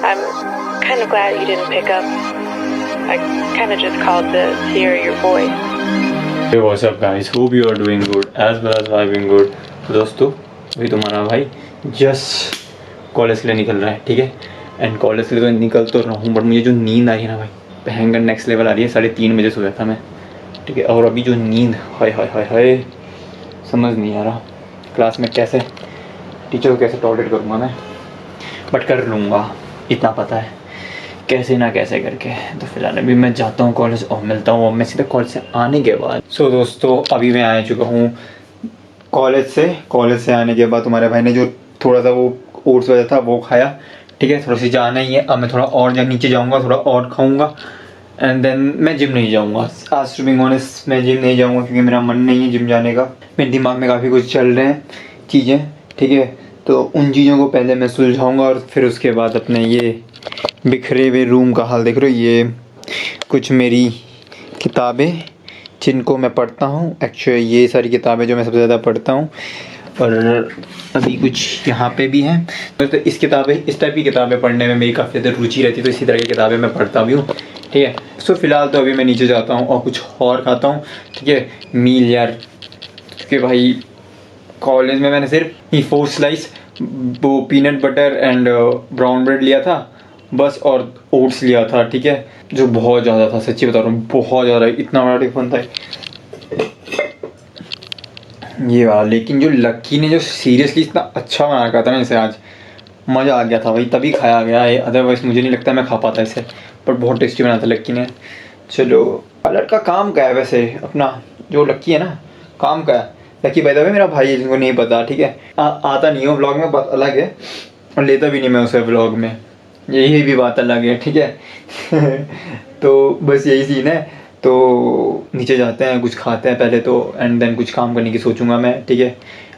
I'm kind of glad you didn't pick up. I kind of just called to hear your voice. Hey, what's up guys? Hope you are doing good as well as I'm doing good. तो दोस्तों अभी तुम्हारा भाई just college के लिए निकल रहा है, ठीक है। एंड कॉलेज के लिए तो निकल तो रहा हूँ, बट मुझे जो नींद आ रही है ना भाई, भयंकर नेक्स्ट लेवल आ रही है। 3:30 बजे सोया था मैं, ठीक है। और अभी जो नींद, हाय हाय हाय हाय, समझ नहीं आ रहा क्लास में कैसे टीचर को कैसे टॉलरेट करूँगा मैं, बट कर लूँगा, इतना पता है कैसे ना कैसे करके। तो फिलहाल अभी मैं जाता हूँ कॉलेज और मिलता हूँ मैं सीधा कॉलेज से आने के बाद। सो दोस्तों अभी मैं आ चुका हूँ कॉलेज से आने के बाद तुम्हारे भाई ने जो थोड़ा सा वो ओट्स वजह था वो खाया, ठीक है। थोड़ा सी जाना ही है, अब मैं थोड़ा और जब नीचे जाऊँगा थोड़ा और खाऊँगा एंड देन मैं जिम नहीं जाऊँगा। आज टू बी ऑनेस्ट मैं जिम नहीं जाऊँगा क्योंकि मेरा मन नहीं है जिम जाने का। मेरे दिमाग में काफ़ी कुछ चल रहे हैं चीज़ें, ठीक है। तो उन चीज़ों को पहले मैं सुलझाऊँगा और फिर उसके बाद अपने ये बिखरे हुए रूम का हाल देख रहे हो। ये कुछ मेरी किताबें जिनको मैं पढ़ता हूँ, एक्चुअली ये सारी किताबें जो मैं सबसे ज़्यादा पढ़ता हूँ, और अभी कुछ यहाँ पे भी हैं। तो इस टाइप की किताबें पढ़ने में मेरी काफ़ी ज़्यादा रुचि रहती है, तो इसी तरह की किताबें मैं पढ़ता भी हूँ, ठीक है। सो फिलहाल तो अभी मैं नीचे जाता हूँ और कुछ और खाता हूँ, ठीक है। मील यार, क्योंकि भाई कॉलेज में मैंने सिर्फ ये 4 स्लाइस वो peanut butter and brown bread लिया था बस, और ओट्स लिया था, ठीक है, जो बहुत ज़्यादा था, सच्ची बता रहा हूँ बहुत ज़्यादा, इतना बड़ा टिफिन था ये वाला। लेकिन जो लक्की ने जो सीरियसली इतना अच्छा बना रखा था ना इसे, आज मज़ा आ गया था भाई, तभी खाया गया है, अदरवाइज़ मुझे नहीं लगता मैं खा पाता इसे, पर बहुत टेस्टी बना था लक्की ने। चलो पार्लर का काम क्या है वैसे, अपना जो लक्की है ना काम क्या है, लक्की भाई मेरा भाई है जिनको नहीं पता, ठीक है। आता नहीं हो व्लॉग में, बात अलग है, और लेता भी नहीं मैं उसे व्लॉग में, यही भी बात अलग है, ठीक है। तो बस यही सीन है। तो नीचे जाते हैं, कुछ खाते हैं पहले तो, एंड देन कुछ काम करने की सोचूंगा मैं, ठीक है।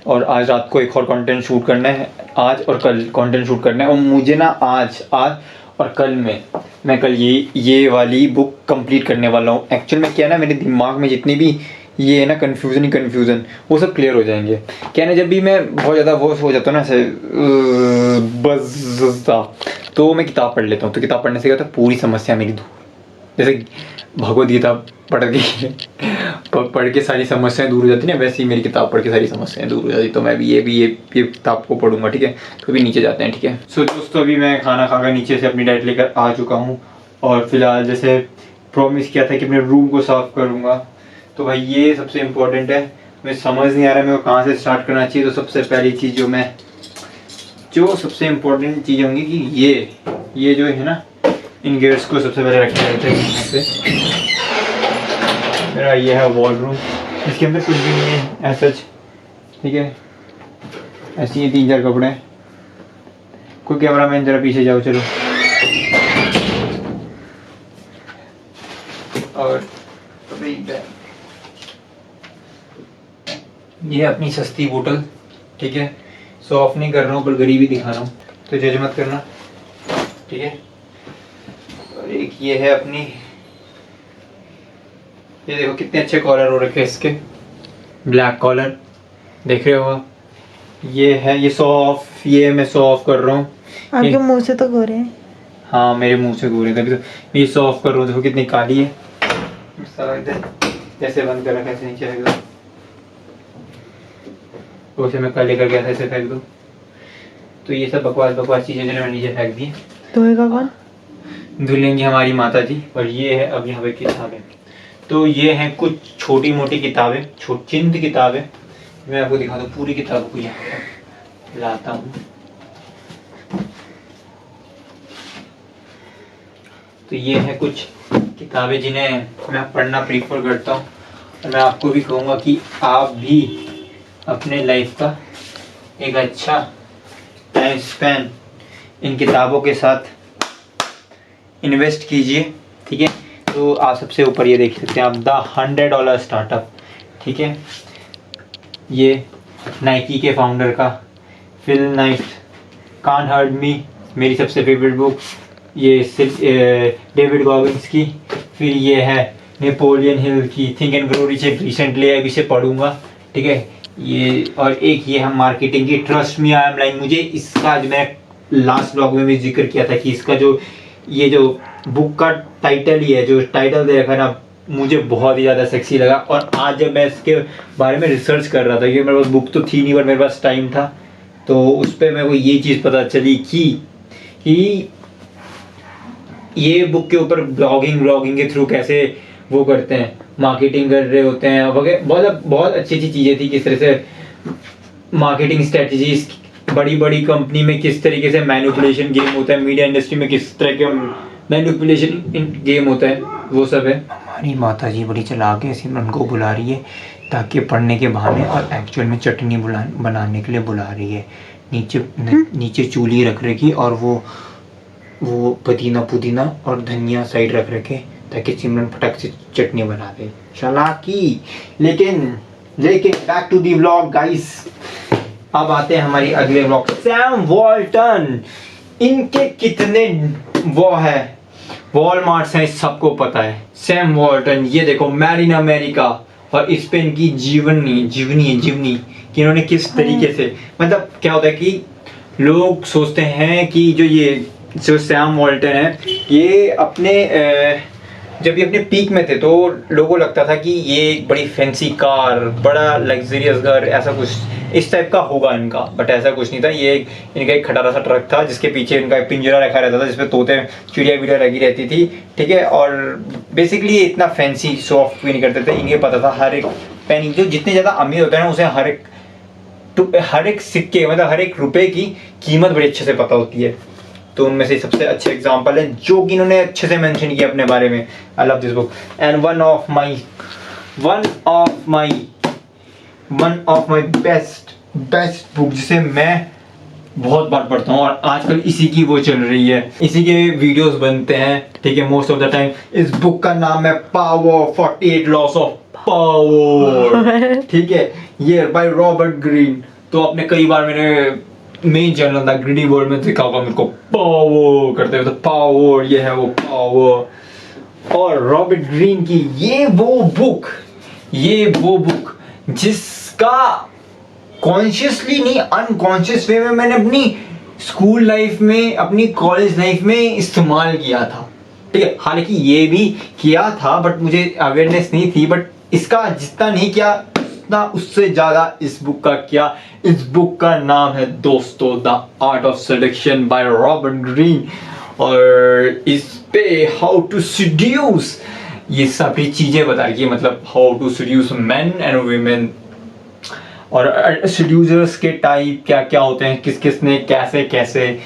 और आज रात को एक और कंटेंट शूट करना है, आज और कल कंटेंट शूट करना है। और मुझे ना आज और कल में मैं कल ये वाली बुक कंप्लीट करने वाला हूँ। एक्चुअल में क्या है ना, मेरे दिमाग में जितनी भी ये है ना कन्फ्यूज़न वो सब क्लियर हो जाएंगे। क्या ना, जब भी मैं बहुत ज़्यादा वो हो जाता हूँ ना ऐसे बस, तो मैं किताब पढ़ लेता हूँ। तो किताब पढ़ने से क्या होता है, पूरी समस्या मेरी दूर, जैसे भगवद गीता पढ़ के सारी समस्याएं दूर हो जाती है ना, वैसे ही मेरी किताब पढ़ के सारी समस्याएं दूर हो जाती। तो मैं भी ये किताब को पढ़ूंगा, ठीक है। तो अभी नीचे जाते हैं, ठीक है। सो दोस्तों अभी मैं खाना खाकर नीचे से अपनी डाइट लेकर आ चुका हूँ, और फिलहाल जैसे प्रॉमिस किया था कि अपने रूम को साफ़ करूँगा, तो भाई ये सबसे इम्पोर्टेंट है। मुझे समझ नहीं आ रहा है मेरे को कहाँ से स्टार्ट करना चाहिए। तो सबसे पहली चीज़ जो सबसे इम्पोर्टेंट चीज़ होंगी कि ये जो है ना, इन गेट्स को सबसे पहले रखे रहते हैं यहाँ पे। मेरा ये है वॉलरूम, इसके अंदर कुछ भी नहीं है ऐसा, ठीक है। ऐसे ही 3-4 कपड़े हैं। कोई कैमरा मैन जरा पीछे जाओ, चलो। और ये अपनी सस्ती बोतल, ठीक है। सो ऑफ नहीं कर रहा हूँ पर गरीबी दिखा रहा हूँ, तो जज मत करना, ठीक है। और एक ये है अपनी, ये देखो कितने अच्छे कॉलर हो रखे हैं इसके, ब्लैक कॉलर देख रहे हो। ये है, ये मैं शो ऑफ कर रहा हूँ। आपके मुंह से तो गोरे हैं। हाँ मेरे मुंह से गोरे, तभी तो ये शो ऑफ कर रहा हूँ। देखो कितनी काली है, जैसे बंद कर रखा, ऐसे नीचे फेंक दो, उसे मैं कल लेकर गया था, ऐसे फेंक दो। तो ये सब बकवास चीज़ें जो मैं नीचे फेंक दी। धोएगा कौन? धुलेंगी हमारी माता जी। और ये है अब यहाँ पे किताबें। तो ये हैं कुछ छोटी मोटी किताबें, चंद किताबें, मैं आपको दिखा दूँ पूरी किताब को। यहाँ लाता हूँ, तो ये है कुछ किताबें जिन्हें मैं पढ़ना प्रीफर करता हूँ, और मैं आपको भी कहूँगा कि आप भी अपने लाइफ का एक अच्छा टाइम स्पेन इन किताबों के साथ इन्वेस्ट कीजिए, ठीक है। तो आप सबसे ऊपर ये देख सकते हैं आप, द $100 स्टार्टअप, ठीक है। ये नाइकी के फाउंडर का Phil Knight, can't hurt me मेरी सबसे फेवरेट बुक, ये डेविड गॉगिंस की। फिर ये है नेपोलियन हिल की think and grow rich, recently अब इसे पढ़ूंगा, ठीक है। ये और एक ये है मार्केटिंग की, trust me I am lying. मुझे इसका जो मैं लास्ट व्लॉग में भी जिक्र किया था कि इसका जो ये जो बुक का टाइटल ही है, जो टाइटल दे रखा है ना, मुझे बहुत ही ज़्यादा सेक्सी लगा। और आज जब मैं इसके बारे में रिसर्च कर रहा था, क्योंकि मेरे पास बुक तो थी नहीं, बट मेरे पास टाइम था, तो उस पर मेरे को ये चीज़ पता चली कि ये बुक के ऊपर ब्लॉगिंग के थ्रू कैसे वो करते हैं, मार्केटिंग कर रहे होते हैं वगैरह। बहुत अच्छी अच्छी चीज़ें थी, किस तरह से मार्केटिंग स्ट्रेटजीज, बड़ी बड़ी कंपनी में किस तरीके से मैनिपुलेशन गेम होता है, मीडिया इंडस्ट्री में किस तरह के मैनिपुलेशन गेम होता है, वो सब है। हमारी माता जी बड़ी चालाक है, सिमरन को बुला रही है ताकि पढ़ने के बहाने और एक्चुअल में चटनी बनाने के लिए बुला रही है। नीचे चूल्ही रख रखी और वो पुदीना और धनिया साइड रख रखे ताकि सिमरन फटक से चटनी बना दे। चालाकी। लेकिन back to the vlog guys. अब आते हैं हमारी अगले व्लॉग। सैम वॉल्टन, इनके कितने वो है वॉलमार्ट्स हैं, सबको पता है। सैम वॉल्टन, ये देखो मैड इन अमेरिका, और इस पे इनकी जीवनी कि इन्होंने किस तरीके से, मतलब क्या होता है कि लोग सोचते हैं कि जो सैम वॉल्टन है, ये जब ये अपने पीक में थे तो लोगों को लगता था कि ये एक बड़ी फैंसी कार, बड़ा लग्जरियस घर, ऐसा कुछ इस टाइप का होगा इनका, बट ऐसा कुछ नहीं था। ये इनका एक खटारा सा ट्रक था जिसके पीछे इनका एक पिंजरा रखा रहता था जिसपे तोते चिड़िया विड़िया लगी रहती थी, ठीक है। और बेसिकली ये इतना फैंसी शो ऑफ भी नहीं करते थे। इन्हें पता था हर एक पेनी, जो जितने ज़्यादा अमीर होता है ना, उसे हर एक सिक्के, मतलब हर एक रुपए की कीमत बड़ी अच्छे से पता होती है। तो उनमें से सबसे अच्छे एग्जांपल है जो कि इन्होंने अच्छे से मेंशन किया अपने बारे में। I love this book and one of my best book, जिसे मैं बहुत बार पढ़ता हूँ और आजकल इसी की वो चल रही है, इसी के वीडियोस बनते हैं, ठीक है, मोस्ट ऑफ द टाइम। इस बुक का नाम है पावर, 48 लॉस ऑफ पावर, ठीक है, ये बाय रॉबर्ट ग्रीन। तो आपने कई बार मेरे मेन चैनल था ग्रीडी वर्ल्ड में देखा होगा मेरे को पावर करते हुए, तो पावर ये है वो पावर। और रॉबर्ट ग्रीन की ये वो बुक जिसका कॉन्शियसली नहीं अनकॉन्शियस वे में मैंने अपनी स्कूल लाइफ में, अपनी कॉलेज लाइफ में इस्तेमाल किया था, ठीक है। हालांकि ये भी किया था बट मुझे अवेयरनेस नहीं थी, बट इसका जितना नहीं किया उतना उससे ज्यादा इस बुक का किया। इस बुक का नाम है दोस्तों the art of seduction by Robert Greene, और इस पे हाउ टू सीड्यूस, ये सारी चीजें बता रही है, मतलब how to seduce men and women, और सीड्यूसर्स के टाइप क्या क्या होते हैं, किस किस ने कैसे कैसे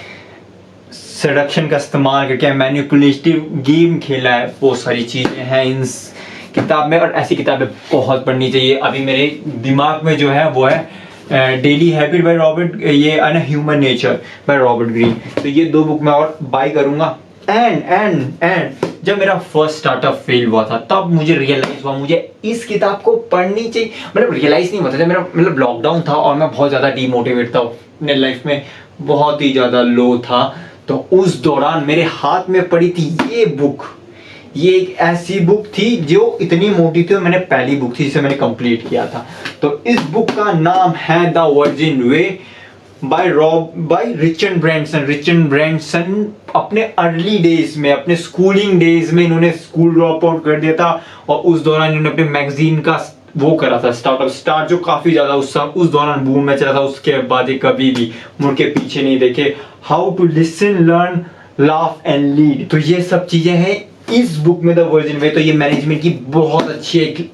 सेडक्शन का इस्तेमाल करके मैनिपुलेटिव गेम खेला है, वो सारी चीजें हैं इस किताब में। और ऐसी किताबें बहुत पढ़नी चाहिए। अभी मेरे दिमाग में जो है वो है डेली हैबिट बाय रॉबर्ट, ये and human nature by Robert Greene. तो ये दो बुक मैं और बाय करूंगा। एंड जब मेरा फर्स्ट स्टार्टअप फेल हुआ था तब मुझे रियलाइज हुआ मुझे इस किताब को पढ़नी चाहिए। मतलब रियलाइज नहीं हुआ था, जब मेरा मतलब लॉकडाउन था और मैं बहुत ज़्यादा डीमोटिवेट था, अपने लाइफ में बहुत ही ज़्यादा लो था, तो उस दौरान मेरे हाथ में पड़ी थी ये बुक। ये एक ऐसी बुक थी जो इतनी मोटी थी, मैंने पहली बुक थी जिसे मैंने कंप्लीट किया था। तो इस बुक का नाम है the virgin way by Richard Branson. अपने अर्ली डेज में, अपने स्कूलिंग डेज में इन्होंने स्कूल ड्रॉप आउट कर दिया था, और उस दौरान इन्होंने अपने मैगजीन का वो करा था स्टार्ट, जो काफी ज्यादा उस दौरान बूम में चला था। उसके बाद ही कभी भी मुड़ के पीछे नहीं देखे। How to listen, learn, laugh and lead, तो ये सब चीजें हैं इस बुक में द वर्जिन वे। तो ये मैनेजमेंट की बहुत अच्छी एक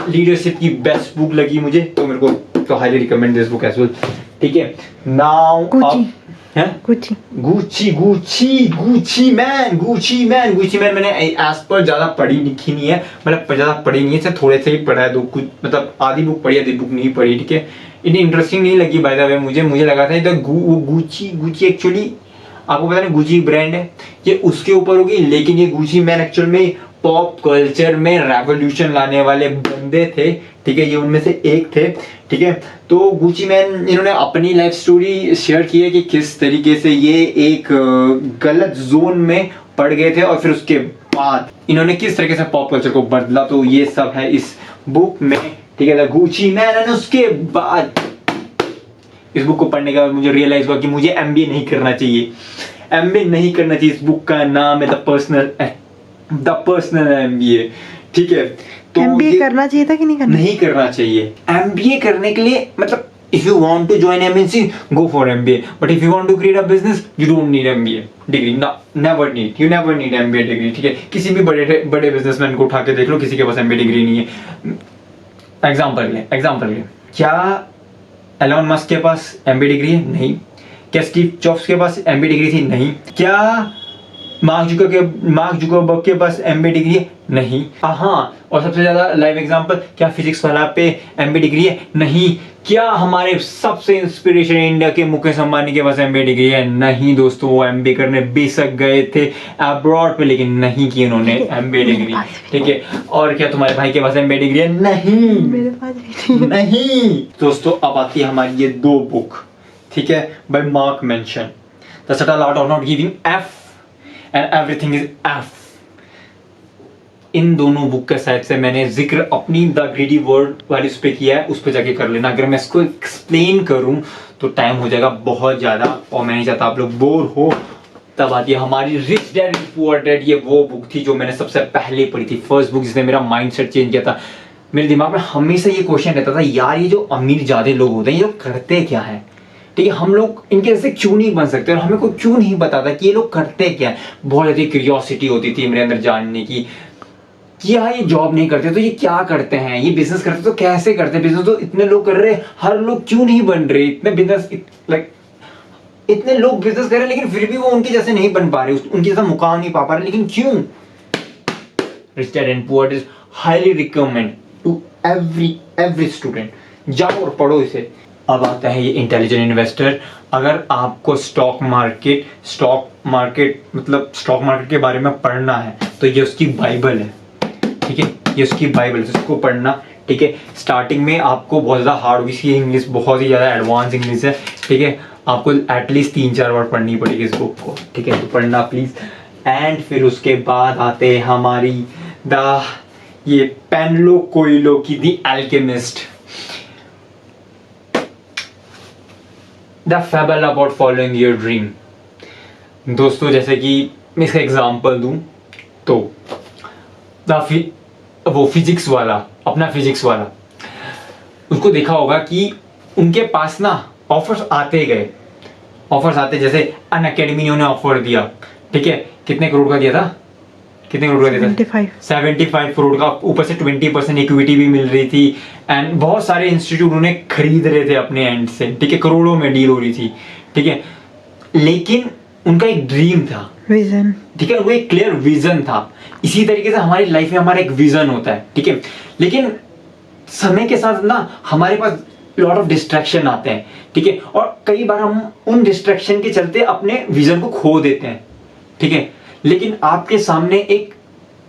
लीडरशिप की बेस्ट बुक लगी मुझे, तो मेरे को तो highly recommend this book as well, ठीक है। नाउ गुची मैन मैंने एज पर ज्यादा पढ़ी लिखी नहीं है, मतलब ज्यादा पढ़ी नहीं है, सिर्फ थोड़े से ही पढ़ा है, दो कुछ मतलब आधी बुक पढ़ी, आधी बुक नहीं पढ़ी, ठीक है। इतनी इंटरेस्टिंग नहीं लगी बाय द वे मुझे लगा था ये गुची एक्चुअली आपको पता नहीं गुची ब्रांड है, ये उसके ऊपर होगी, लेकिन ये गुची मैन एक्चुअल में पॉप कल्चर में रेवोल्यूशन लाने वाले बंदे थे, ठीक है, ये उनमें से एक थे, ठीक है। तो गुची मैन इन्होंने अपनी लाइफ स्टोरी शेयर की है कि किस तरीके से ये एक गलत जोन में पड़ गए थे और फिर उसके बाद इन्होंने किस तरीके से पॉप कल्चर को बदला, तो ये सब है इस बुक में, ठीक है, गुची मैन। उसके बाद इस बुक को पढ़ने के बाद मुझे रियलाइज हुआ कि मुझे MBA नहीं करना चाहिए। MBA नहीं करना चाहिए। इस बुक का नाम है द पर्सनल MBA, ठीक है। तो MBA करना चाहिए था कि नहीं करना? नहीं करना चाहिए। MBA करने के लिए मतलब if you want to join MNC, go for MBA. But if you want to create a business, you don't need MBA degree. No, never need. You never need MBA degree, ठीक है। किसी भी बड़े businessman को उठा के देख लो, किसी के पास MBA डिग्री नहीं है। एग्जाम्पल ले क्या एलोन मस्क के पास MBA डिग्री है? नहीं। क्या स्टीव जॉब्स के पास MBA डिग्री थी? नहीं। क्या मार्क जुकरबर्ग के पास MBA डिग्री है? नहीं। हाँ, और सबसे ज्यादा लाइव एग्जांपल, क्या फिजिक्स वाला पे MBA डिग्री है? नहीं। क्या हमारे सबसे इंस्पिरेशन इंडिया के मुकेश अंबानी के पास MBA डिग्री है? नहीं दोस्तों, वो MBA करने बेशक गए थे अब्रॉड पे, लेकिन नहीं की उन्होंने MBA डिग्री, ठीक है। और क्या तुम्हारे भाई के पास MBA डिग्री है? नहीं, मेरे पास भी नहीं। दोस्तों अब आती है हमारी ये 2 बुक, ठीक है, by Mark Manson, the subtle art of not giving F and everything is F. इन दोनों बुक के साइड से मैंने जिक्र अपनी द ग्रीडी वर्ल्ड वाली उस पे किया है, उस पे जाके कर लेना। अगर मैं इसको एक्सप्लेन करूं तो टाइम हो जाएगा बहुत ज्यादा, और मैं नहीं चाहता आप लोग बोर हो। तब आती है हमारी रिच डैड पुअर डैड। ये वो बुक थी जो मैंने सबसे पहले पढ़ी थी, फर्स्ट बुक जिसने मेरा माइंडसेट चेंज किया था। मेरे दिमाग में हमेशा ये क्वेश्चन रहता था, यार ये जो अमीर ज्यादा लोग होते हैं ये लोग करते क्या है, ठीक है, हम लोग इनके जैसे क्यों नहीं बन सकते, और हमें कोई क्यों नहीं बताता कि ये लोग करते क्या है। बहुत ज्यादा क्यूरियोसिटी होती थी मेरे अंदर जानने की, क्या ये जॉब नहीं करते तो ये क्या करते हैं, ये बिजनेस करते तो कैसे करते हैं, बिजनेस तो इतने लोग कर रहे हैं, हर लोग क्यों नहीं बन रहे, इतने बिजनेस इतने लोग बिजनेस कर रहे हैं लेकिन फिर भी वो उनके जैसे नहीं बन पा रहे, उनके जैसा मुकाम नहीं पा रहे, लेकिन क्यों। Rich dad and poor dad is highly recommend to every student, जाओ और पढ़ो इसे। अब आता है ये इंटेलिजेंट इन्वेस्टर। अगर आपको स्टॉक मार्केट मतलब स्टॉक मार्केट के बारे में पढ़ना है तो ये उसकी बाइबल है, ठीक है, ये उसकी बाइबल है, इसको पढ़ना, ठीक है। स्टार्टिंग में आपको बहुत ज़्यादा हार्ड होगी, इसकी इंग्लिश बहुत ही ज़्यादा एडवांस इंग्लिश है, ठीक है, आपको एटलीस्ट 3-4 बार पढ़नी पड़ेगी इस बुक को, ठीक है, तो पढ़ना प्लीज़। एंड फिर उसके बाद आते हैं हमारी ये पेनलो कोएल्हो की the alchemist, the fable about following your dream. दोस्तों जैसे कि मैं इसका एग्जांपल दूं तो वो फिजिक्स वाला उसको देखा होगा कि उनके पास ना ऑफर्स आते जैसे अन अकेडमी ने उन्हें ऑफर दिया, ठीक है, कितने करोड़ का दिया था 75 करोड़ का, ऊपर से 20% इक्विटी भी मिल रही थी, एंड बहुत सारे इंस्टीट्यूट उन्हें खरीद रहे थे अपने एंड से, ठीक है, करोड़ों में डील हो रही थी, ठीक है, लेकिन उनका एक ड्रीम था, विजन, ठीक है, वो एक क्लियर विजन था। इसी तरीके से हमारी लाइफ में हमारा एक विजन होता है, ठीक है, लेकिन समय के साथ ना हमारे पास लॉट ऑफ डिस्ट्रैक्शन आते हैं, ठीक है, और कई बार हम उन डिस्ट्रैक्शन के चलते अपने विजन को खो देते हैं, ठीक है। लेकिन आपके सामने एक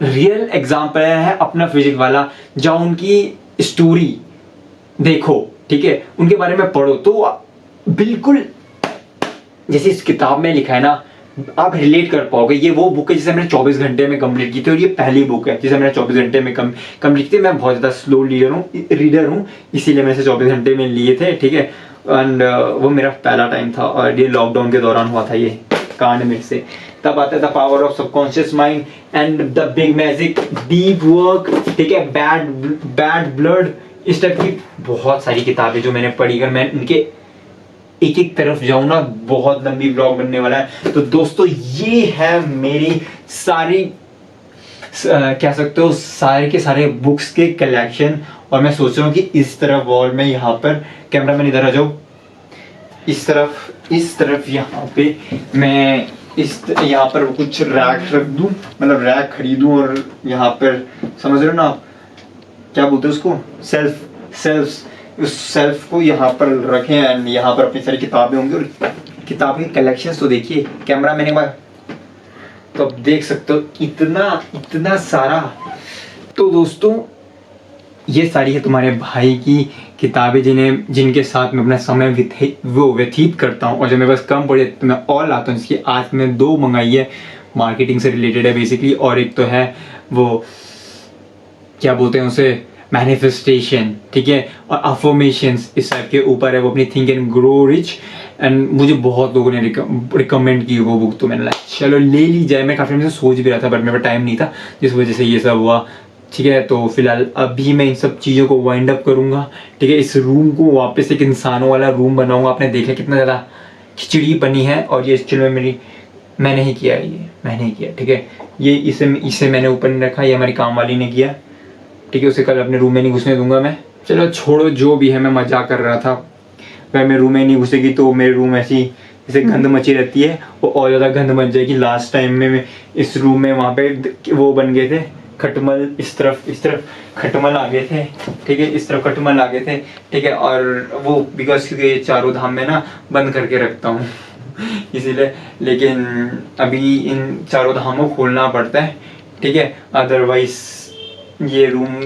रियल एग्जांपल है अपना फिजिक्स वाला, जहां उनकी स्टोरी देखो, ठीक है, उनके बारे में पढ़ो तो बिल्कुल जैसे इस किताब में लिखा है ना, आप रिलेट कर पाओगे। ये वो बुक है जिसे मैंने 24 घंटे में कंप्लीट की थी, और ये पहली बुक है जिसे मैंने 24 घंटे में कंप्लीट की थी। मैं बहुत ज़्यादा स्लो रीडर हूँ, इसीलिए मैंने इसे 24 घंटे में लिए थे, ठीक है, एंड वो मेरा पहला टाइम था, और ये लॉकडाउन के दौरान हुआ था ये कांड मेरे से। तब आता है the power of subconscious mind and the big magic, deep work, ठीक है, बैड ब्लड, इस टाइप की बहुत सारी किताबें जो मैंने पढ़ी। अगर मैं इनके एक तरफ जाऊं ना, बहुत लंबी ब्लॉग बनने वाला है। तो दोस्तों ये है मेरी सारी कह सकते हो सारे के सारे बुक्स के कलेक्शन, और मैं सोच रहा हूँ कि इस तरफ वॉल में, यहाँ पर कैमरा मैन इधर आ जाओ, इस तरफ यहाँ पे मैं यहाँ पर कुछ रैक रख दूं, मतलब रैक खरीदूं, और यहाँ पर समझ रहे हो ना आप क्या बोलते हैं उसको, उस सेल्फ को यहाँ पर रखें, एंड यहाँ पर अपनी सारी किताबें होंगी। और किताब के कलेक्शंस तो देखिए, कैमरा मैंने तो आप देख सकते हो इतना सारा। तो दोस्तों ये सारी है तुम्हारे भाई की किताबें जिनके साथ मैं अपना समय व्यतीत करता हूँ, और जब मेरे पास कम पड़े तो मैं और लाता हूँ। जिसकी आज मैं 2 मंगाई है, मार्केटिंग से रिलेटेड है बेसिकली, और एक तो है वो क्या बोलते हैं उसे, मैनिफेस्टेशन, ठीक है, और अफर्मेशंस इस टाइप के ऊपर है वो, अपनी think and grow rich. And मुझे बहुत लोगों ने रिकमेंड की वो बुक, तो मैंने लाइक चलो ले ली जाए। मैं काफ़ी टाइम से सोच भी रहा था बट मेरे पास टाइम नहीं था, जिस वजह से ये सब हुआ, ठीक है। तो फिलहाल अभी मैं इन सब चीज़ों को वाइंड अप करूँगा, ठीक है। इस रूम को वापस एक इंसानों वाला रूम बनाऊँगा। आपने देखा कितना ज़्यादा खिचड़ी बनी है, और ये एक्चुअली में मैंने ही किया, ये मैंने ही किया, ठीक है। ये इसे मैंने ऊपर नहीं रखा, ये हमारी काम वाली ने किया, ठीक है। उसे कल अपने रूम में नहीं घुसने दूंगा मैं। चलो छोड़ो, जो भी है, मैं मजाक कर रहा था। वह मेरे रूम में नहीं घुसेगी तो मेरे रूम ऐसी जैसे गंद मची रहती है, वो और ज़्यादा गंद मच जाएगी। लास्ट टाइम में मैं इस रूम में वहाँ पे वो बन गए थे खटमल, इस तरफ खटमल आ गए थे, ठीक है, इस तरफ खटमल आ गए थे, ठीक है। और वो बिकॉज क्योंकि ये चारों धाम में ना बंद करके रखता हूँ इसीलिए, लेकिन अभी इन चारों धामों को खोलना पड़ता है, ठीक है। अदरवाइज ये रूम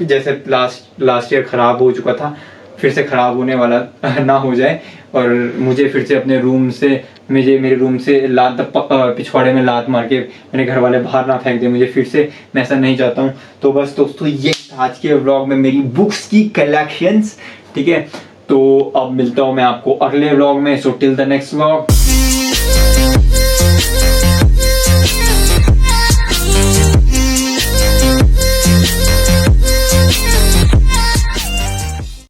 जैसे लास्ट ईयर ख़राब हो चुका था, फिर से ख़राब होने वाला ना हो जाए, और मुझे फिर से अपने रूम से मेरे रूम से पिछवाड़े में लात मार के मेरे घर वाले बाहर ना फेंक दे मुझे फिर से। मैं ऐसा नहीं चाहता हूँ। तो बस दोस्तों, ये आज के व्लॉग में मेरी बुक्स की कलेक्शंस, ठीक है। तो अब मिलता हूँ मैं आपको अगले व्लॉग में। So till the next vlog.